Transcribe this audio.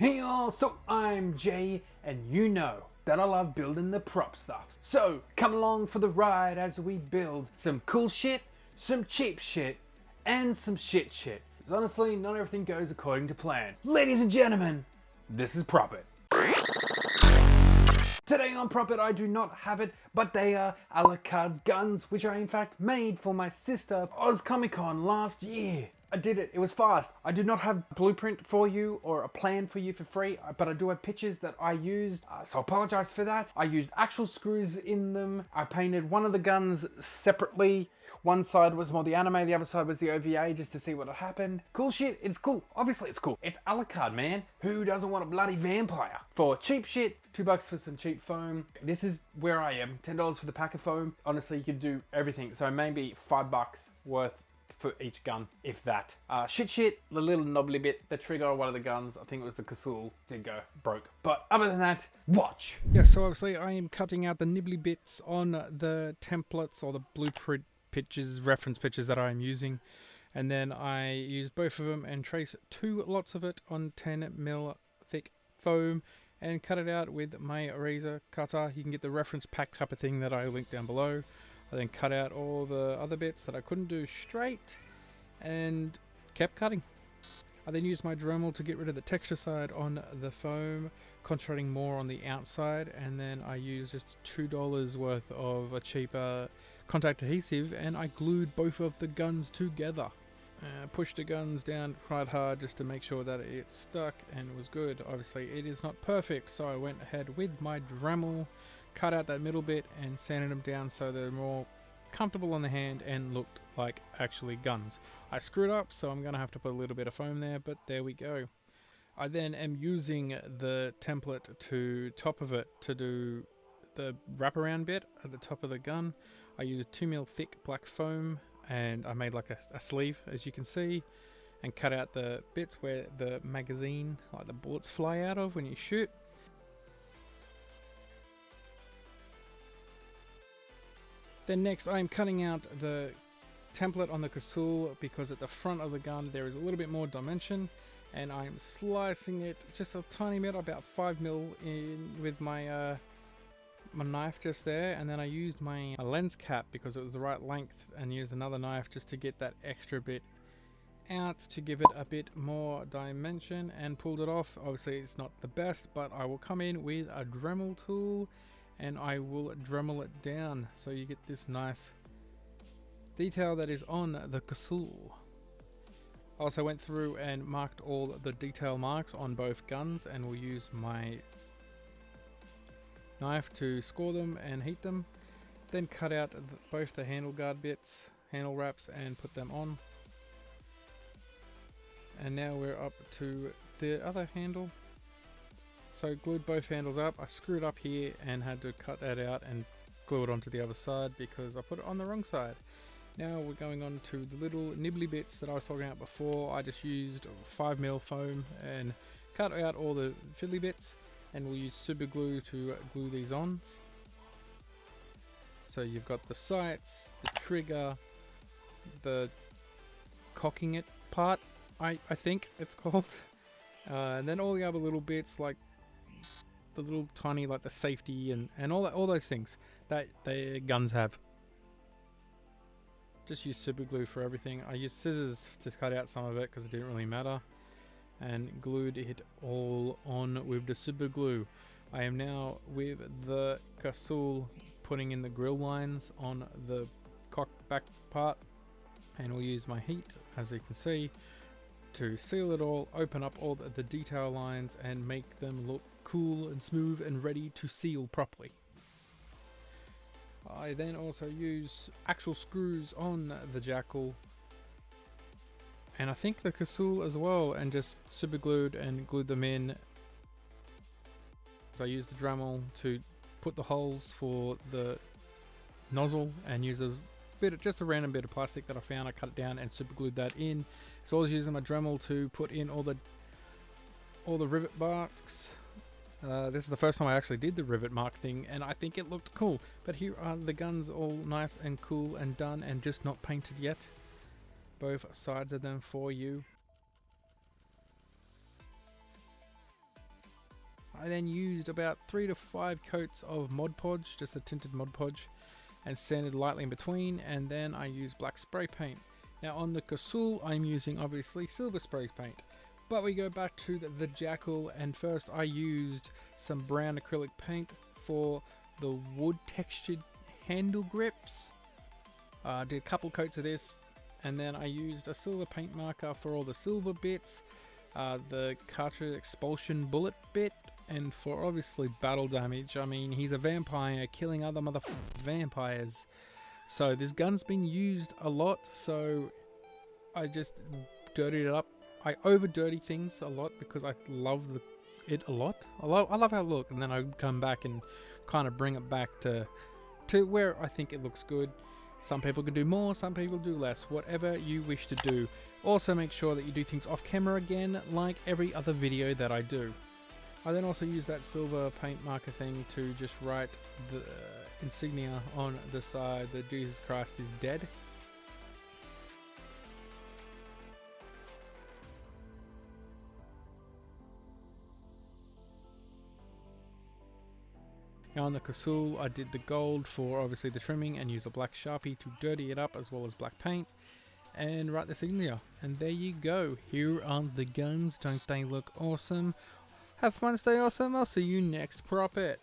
Hey y'all, so I'm Jay, and you know that I love building the prop stuff. So come along for the ride as we build some cool shit, some cheap shit, and some shit. Because honestly, not everything goes according to plan. Ladies and gentlemen, this is Prop It. Today on Prop It, I do not have it, but they are Alucard guns, which I in fact made for my sister Oz Comic Con last year. I did it, it was fast. I do not have a blueprint for you or a plan for you for free, but I do have pictures that I used, so I apologize for that. I used actual screws in them. I painted one of the guns separately. One side was more the anime, the other side was the OVA, just to see what had happened. Cool shit, it's cool. Obviously it's cool. It's Alucard, man. Who doesn't want a bloody vampire? For cheap shit, $2 for some cheap foam. This is where I am. $10 for the pack of foam. Honestly, you could do everything. So maybe $5 worth for each gun, if that. Shit, the little knobbly bit, the trigger on one of the guns, I think it was the Casull, did go broke. But other than that, watch. Yeah, so obviously I am cutting out the nibbly bits on the templates or the blueprint pictures, reference pictures that I'm using. And then I use both of them and trace 2 lots of it on 10mm thick foam and cut it out with my razor cutter. You can get the reference pack type of thing that I linked down below. I then cut out all the other bits that I couldn't do straight and kept cutting. I then used my Dremel to get rid of the texture side on the foam, concentrating more on the outside, and then I used just $2 worth of a cheaper contact adhesive and I glued both of the guns together. Pushed the guns down quite hard just to make sure that it stuck and was good. Obviously it is not perfect, so I went ahead with my Dremel, cut out that middle bit and sanded them down so they're more comfortable on the hand and looked like actually guns. I screwed up, so I'm gonna have to put a little bit of foam there, but there we go. I then am using the template to top of it to do the wraparound bit at the top of the gun. I used 2mm thick black foam and I made like a sleeve, as you can see, and cut out the bits where the magazine, like the bullets, fly out of when you shoot. Then next I'm cutting out the template on the Casull because at the front of the gun there is a little bit more dimension, and I'm slicing it just a tiny bit, about 5mm in with my my knife just there, and then I used my lens cap because it was the right length and used another knife just to get that extra bit out to give it a bit more dimension and pulled it off. Obviously it's not the best, but I will come in with a Dremel tool and I will Dremel it down so you get this nice detail that is on the Casull. I also went through and marked all the detail marks on both guns and will use my knife to score them and heat them. Then cut out both the handle guard bits, handle wraps, and put them on. And now we're up to the other handle. So glued both handles up. I screwed up here and had to cut that out and glue it onto the other side because I put it on the wrong side. Now we're going on to the little nibbly bits that I was talking about before. I just used 5mm foam and cut out all the fiddly bits, and we'll use super glue to glue these on. So you've got the sights, the trigger, the cocking it part, I think it's called. And then all the other little bits like the little tiny, like the safety and all those things that the guns have. Just use super glue for everything. I used scissors to cut out some of it because it didn't really matter, and glued it all on with the super glue. I am now with the Casull putting in the grill lines on the cock back part, and we'll use my heat, as you can see, to seal it all, open up all the detail lines and make them look cool and smooth and ready to seal properly. I then also use actual screws on the Jackal, and I think the Casull as well, and just super glued and glued them in. So I used the Dremel to put the holes for the nozzle and use just a random bit of plastic that I found. I cut it down and super glued that in. So I was using my Dremel to put in all the rivet marks. This is the first time I actually did the rivet mark thing, and I think it looked cool. But here are the guns all nice and cool and done and just not painted yet. Both sides of them for you. I then used about 3 to 5 coats of Mod Podge, just a tinted Mod Podge, and sanded lightly in between, and then I used black spray paint. Now on the Casull, I'm using obviously silver spray paint, but we go back to the Jackal, and first I used some brown acrylic paint for the wood textured handle grips. Did a couple coats of this, and then I used a silver paint marker for all the silver bits, the cartridge expulsion bullet bit, and for obviously battle damage. I mean, he's a vampire killing other vampires, so this gun's been used a lot, so I just dirtied it up. I over dirty things a lot because I love it a lot. I love how it looks, and then I come back and kind of bring it back to where I think it looks good. Some people can do more, some people do less, whatever you wish to do. Also make sure that you do things off camera again, like every other video that I do. I then also use that silver paint marker thing to just write the insignia on the side that Jesus Christ is dead. Now on the Casull, I did the gold for obviously the trimming and used a black Sharpie to dirty it up, as well as black paint, and write the insignia. And there you go. Here are the guns. Don't they look awesome? Have fun, stay awesome. I'll see you next prop it.